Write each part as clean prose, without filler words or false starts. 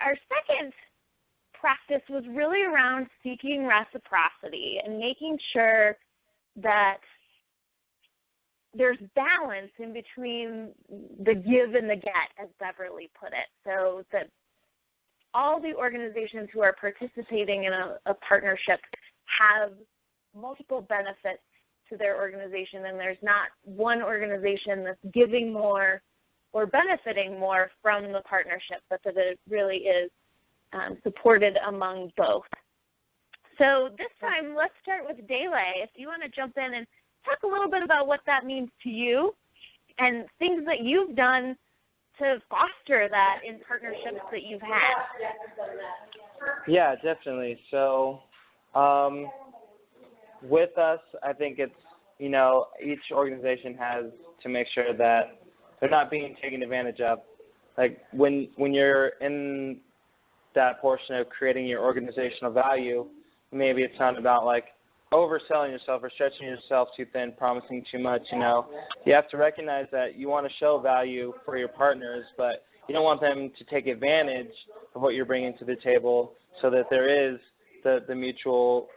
our second practice was really around seeking reciprocity and making sure that there's balance in between the give and the get, as Beverly put it, so that all the organizations who are participating in a partnership have multiple benefits to their organization, and there's not one organization that's giving more or benefiting more from the partnership, but that it really is supported among both. So this time, let's start with Dele. If you want to jump in and talk a little bit about what that means to you and things that you've done to foster that in partnerships that you've had. Yeah, definitely. So with us, I think it's, each organization has to make sure that they're not being taken advantage of. Like when you're in that portion of creating your organizational value, maybe it's not about like overselling yourself or stretching yourself too thin, promising too much. You have to recognize that you want to show value for your partners, but you don't want them to take advantage of what you're bringing to the table, so that there is the mutual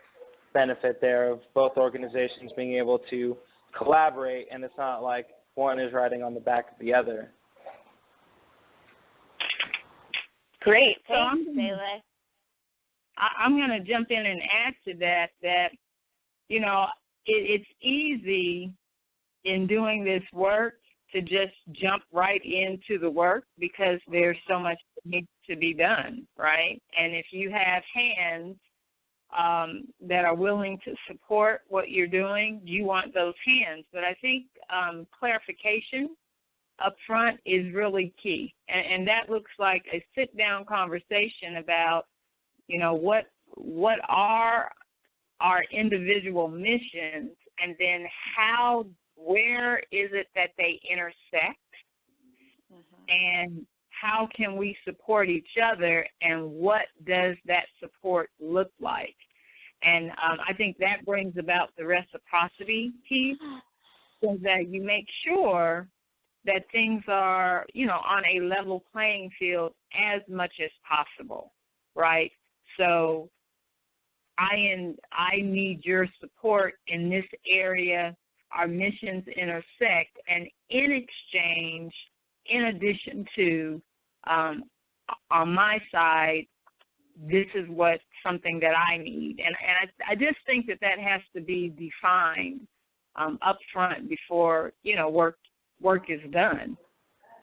benefit there of both organizations being able to collaborate, and it's not like one is riding on the back of the other. Great. Thanks, Dele. I'm going to jump in and add to that, it's easy in doing this work to just jump right into the work because there's so much that needs to be done, right? And if you have hands that are willing to support what you're doing, you want those hands. But I think clarification up front is really key. And that looks like a sit-down conversation about, what are our individual missions, and then where is it that they intersect, and how can we support each other, and what does that support look like? And I think that brings about the reciprocity piece, so that you make sure that things are, on a level playing field as much as possible, right? So I need your support in this area. Our missions intersect, and in exchange, in addition to, on my side, this is something that I need. And I just think that has to be defined up front before, work is done,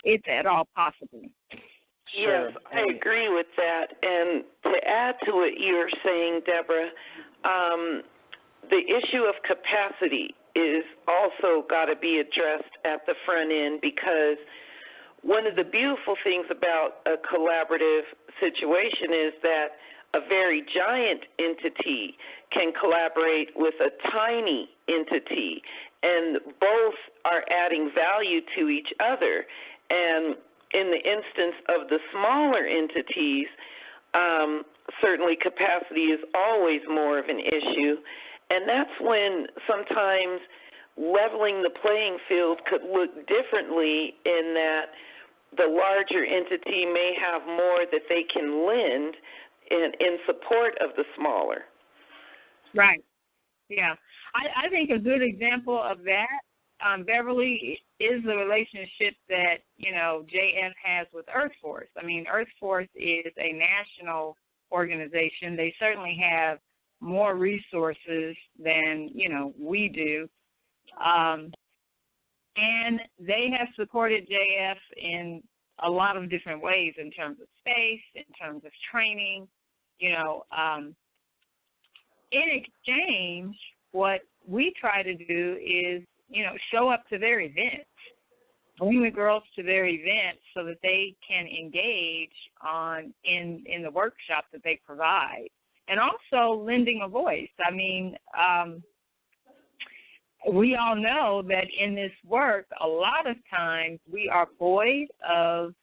if at all possible. Yes, I agree with that. And to add to what you're saying, Deborah, the issue of capacity is also got to be addressed at the front end, because one of the beautiful things about a collaborative situation is that a very giant entity can collaborate with a tiny entity, and both are adding value to each other. And in the instance of the smaller entities, certainly capacity is always more of an issue, and that's when sometimes leveling the playing field could look differently, in that the larger entity may have more that they can lend in support of the smaller. Right. Yeah. I think a good example of that, Beverly, is the relationship that, JF has with Earth Force. I mean, Earth Force is a national organization. They certainly have more resources than, we do. And they have supported JF in a lot of different ways, in terms of space, in terms of training. In exchange, what we try to do is, show up to their events, bring the girls to their events so that they can engage in the workshop that they provide, and also lending a voice. I mean, we all know that in this work, a lot of times we are void of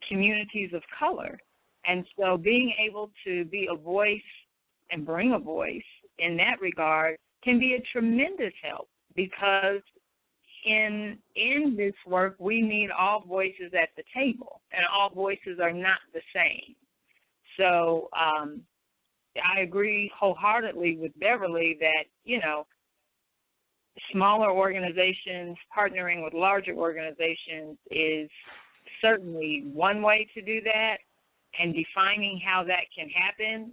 communities of color. And so being able to be a voice and bring a voice in that regard can be a tremendous help, because in this work we need all voices at the table, and all voices are not the same. So I agree wholeheartedly with Beverly that, smaller organizations partnering with larger organizations is certainly one way to do that, and defining how that can happen,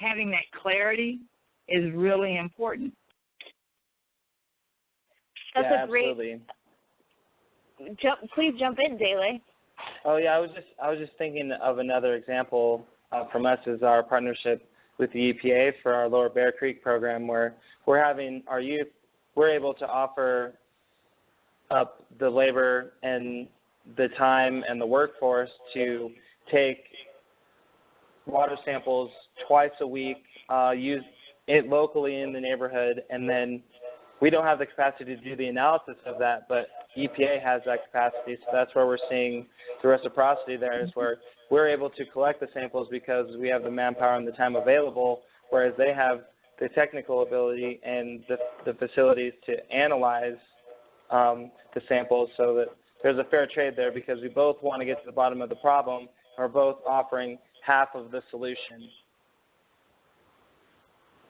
having that clarity is really important. That's yeah, a great. absolutely. Please jump in, Dele. Oh yeah, I was just thinking of another example from us is our partnership with the EPA for our Lower Bear Creek program, where we're having our youth. We're able to offer up the labor and the time and the workforce to take water samples twice a week, use it locally in the neighborhood, and then we don't have the capacity to do the analysis of that, but EPA has that capacity, so that's where we're seeing the reciprocity there, is where we're able to collect the samples because we have the manpower and the time available, whereas they have the technical ability and the facilities to analyze the samples, so that there's a fair trade there because we both want to get to the bottom of the problem, and we're both offering half of the solution.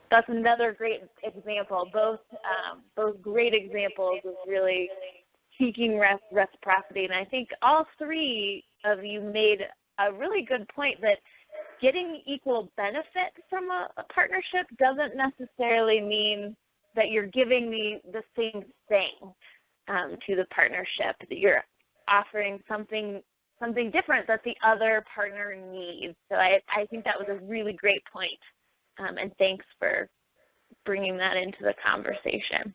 That's another great example. Both great examples of really seeking reciprocity. And I think all three of you made a really good point that getting equal benefit from a partnership doesn't necessarily mean that you're giving the same thing to the partnership, that you're offering something different that the other partner needs. So I think that was a really great point. And thanks for bringing that into the conversation.